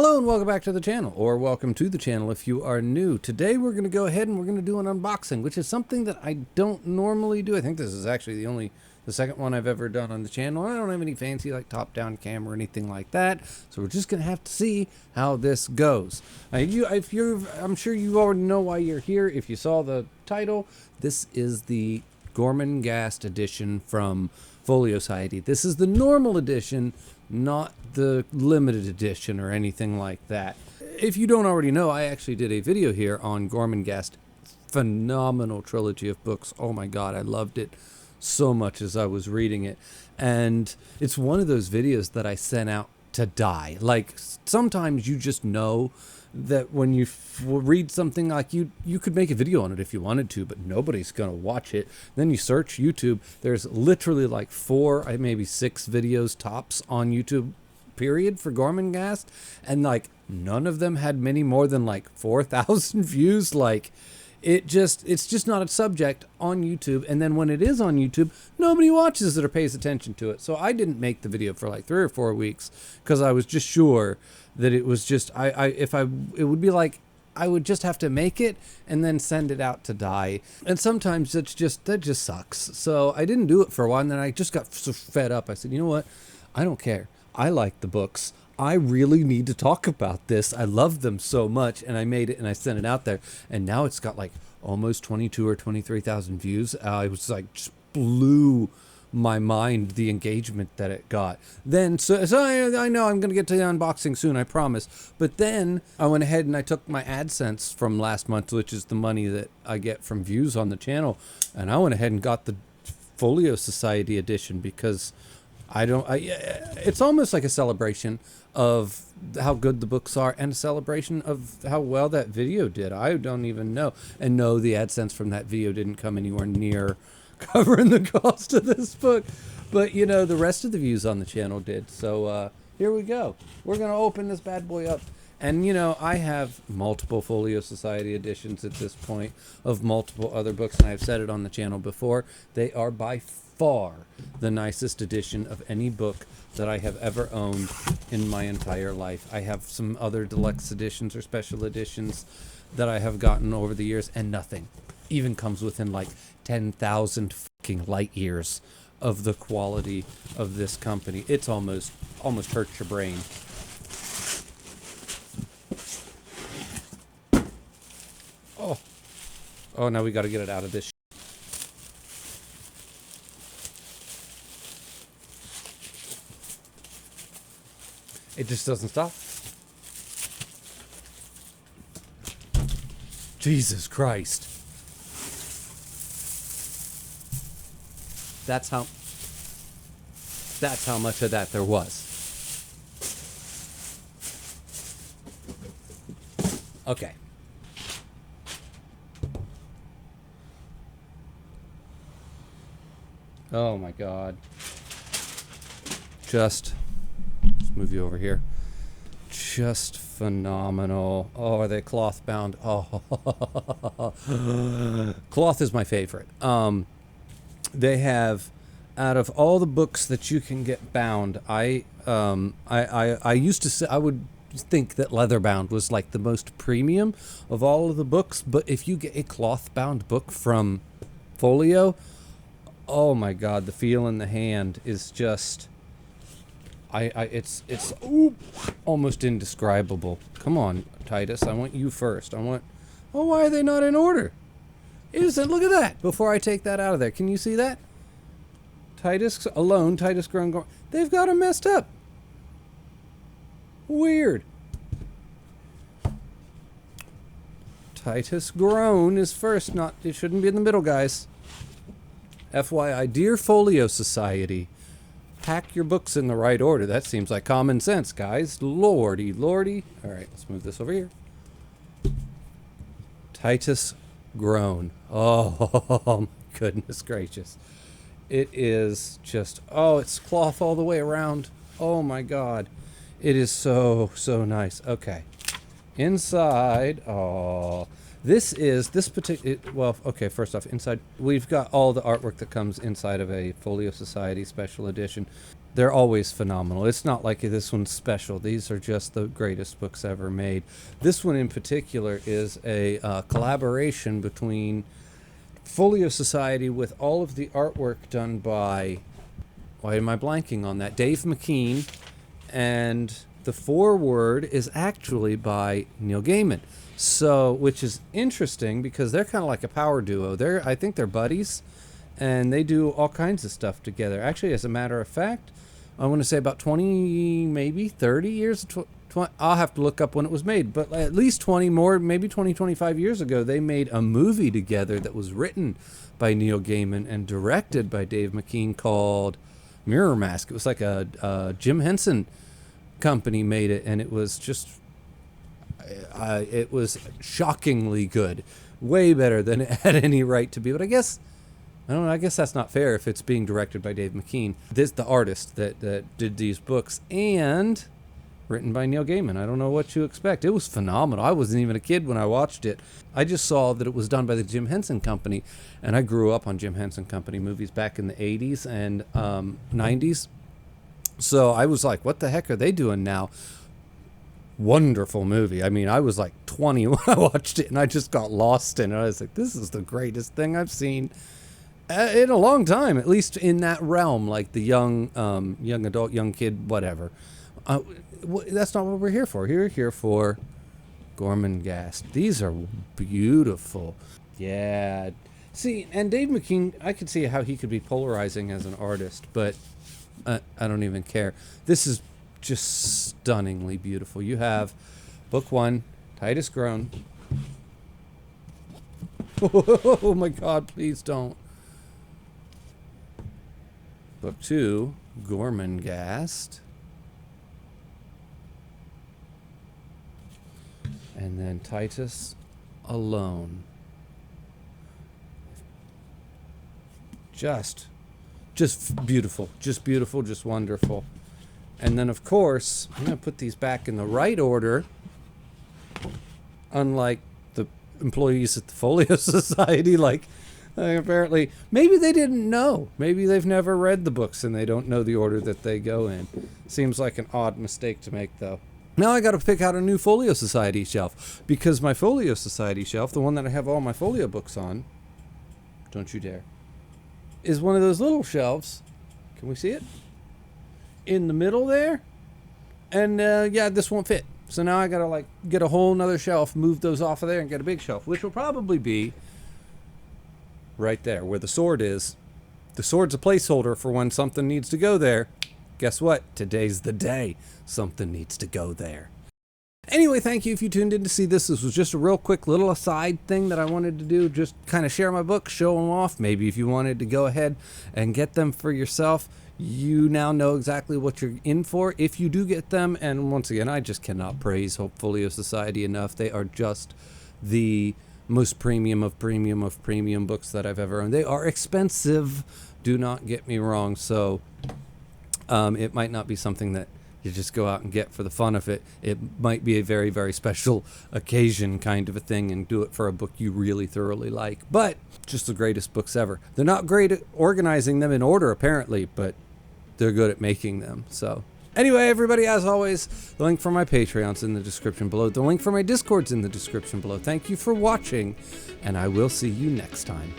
Hello and welcome back to the channel, or welcome to the channel if you are new. Today we're going to go ahead and we're going to do an unboxing, which is something that I don't normally do. I think this is actually the second one I've ever done on the channel. I don't have any fancy like top-down camera or anything like that, so we're just going to have to see how this goes. I'm sure you already know why you're here. If you saw the title, this is the Gormenghast edition from Folio Society. This is the normal edition, not the limited edition or anything like that. If you don't already know, I actually did a video here on Gormenghast. Phenomenal trilogy of books. Oh my god, I loved it so much as I was reading it. And it's one of those videos that I sent out to die. Like, sometimes you just know that when you read something, like you could make a video on it if you wanted to, but nobody's gonna watch it. Then you search YouTube, there's literally like 4, maybe 6 videos tops on YouTube period for Gormenghast, and like none of them had many more than like 4,000 views. Like, it's just not a subject on YouTube. And then when it is on YouTube, nobody watches it or pays attention to it. So I didn't make the video for like 3 or 4 weeks because I was just sure that it was just it would be like I would just have to make it and then send it out to die. And sometimes that just sucks. So I didn't do it for a while, and then I just got so fed up. I said, you know what? I don't care. I like the books. I really need to talk about this. I love them so much, and I made it and I sent it out there, and now it's got like almost 22 or 23,000 views. It was like just blew my mind, the engagement that it got. Then so I know I'm gonna get to the unboxing soon, I promise. But then I went ahead and I took my AdSense from last month, which is the money that I get from views on the channel, and I went ahead and got the Folio Society edition because it's almost like a celebration of how good the books are and a celebration of how well that video did. I don't even know. And no, the AdSense from that video didn't come anywhere near covering the cost of this book. But, you know, the rest of the views on the channel did. So here we go. We're going to open this bad boy up. And, you know, I have multiple Folio Society editions at this point of multiple other books, and I've said it on the channel before. They are by far the nicest edition of any book that I have ever owned in my entire life. I have some other deluxe editions or special editions that I have gotten over the years, and nothing even comes within like 10,000 fucking light years of the quality of this company. It's almost hurts your brain. Oh, now we got to get it out of this. It just doesn't stop. Jesus Christ. That's how much of that there was. Okay. Oh my God. Let's move you over here. Just phenomenal. Oh, are they cloth bound? Oh, cloth is my favorite. They have, out of all the books that you can get bound, I used to say, I would think that leather bound was like the most premium of all of the books, but if you get a cloth bound book from Folio, oh my God, the feel in the hand is just, it's almost indescribable. Come on, Titus, I want you first. Oh, why are they not in order? Look at that. Before I take that out of there, can you see that? Titus alone, Titus Grown, they've got them messed up. Weird. Titus Grown is first, it shouldn't be in the middle, guys. FYI, dear Folio Society, pack your books in the right order. That seems like common sense, guys. Lordy, lordy. All right, let's move this over here. Titus Grown. Oh, my goodness gracious. It is just, it's cloth all the way around. Oh my God. It is so nice. Okay. Inside, this particular, well, okay, first off, inside, we've got all the artwork that comes inside of a Folio Society special edition. they're always phenomenal. It's not like this one's special. These are just the greatest books ever made. This one in particular is a collaboration between Folio Society with all of the artwork done by, why am I blanking on that? Dave McKean, and the foreword is actually by Neil Gaiman. So, which is interesting because they're kind of like a power duo. I think they're buddies, and they do all kinds of stuff together. Actually, as a matter of fact, I want to say about 20, maybe 30 years, I'll have to look up when it was made, but at least 20 more, maybe 20, 25 years ago, they made a movie together that was written by Neil Gaiman and directed by Dave McKean called Mirror Mask. It was like a Jim Henson company made it, and it was just, it was shockingly good. Way better than it had any right to be, but I guess that's not fair if it's being directed by Dave McKean. The artist that did these books, and written by Neil Gaiman. I don't know what you expect. It was phenomenal. I wasn't even a kid when I watched it. I just saw that it was done by the Jim Henson Company, and I grew up on Jim Henson Company movies back in the 80s and 90s. So I was like, what the heck are they doing now? Wonderful movie. I mean, I was like 20 when I watched it, and I just got lost in it. I was like, this is the greatest thing I've seen in a long time, at least in that realm, like the young adult, young kid, whatever. That's not what we're here for. We're here for Gormenghast. These are beautiful. Yeah. See, and Dave McKean, I could see how he could be polarizing as an artist, but I don't even care. This is just stunningly beautiful. You have book 1, Titus Grown. Oh my God, please don't. Book 2, Gormenghast. And then Titus alone. Just beautiful. Just beautiful, just wonderful. And then, of course, I'm going to put these back in the right order. Unlike the employees at the Folio Society, apparently, maybe they didn't know. Maybe they've never read the books and they don't know the order that they go in. Seems like an odd mistake to make, though. Now I got to pick out a new Folio Society shelf, because my Folio Society shelf, the one that I have all my folio books on, don't you dare, is one of those little shelves. Can we see it? In the middle there. And yeah, this won't fit. So now I got to get a whole nother shelf, move those off of there, and get a big shelf, which will probably be right there where the sword is. The sword's a placeholder for when something needs to go there. Guess what? Today's the day something needs to go there. Anyway, thank you if you tuned in to see this. This was just a real quick little aside thing that I wanted to do. Just kind of share my books, show them off. Maybe if you wanted to go ahead and get them for yourself, you now know exactly what you're in for if you do get them. And once again, I just cannot praise Folio Society enough. They are just the most premium of premium books that I've ever owned. They are expensive. Do not get me wrong. So it might not be something that you just go out and get for the fun of it. It might be a very, very special occasion kind of a thing, and do it for a book you really thoroughly like. But just the greatest books ever. They're not great at organizing them in order, apparently, but they're good at making them. So anyway, everybody, as always, the link for my Patreon's in the description below. The link for my Discord's in the description below. Thank you for watching, and I will see you next time.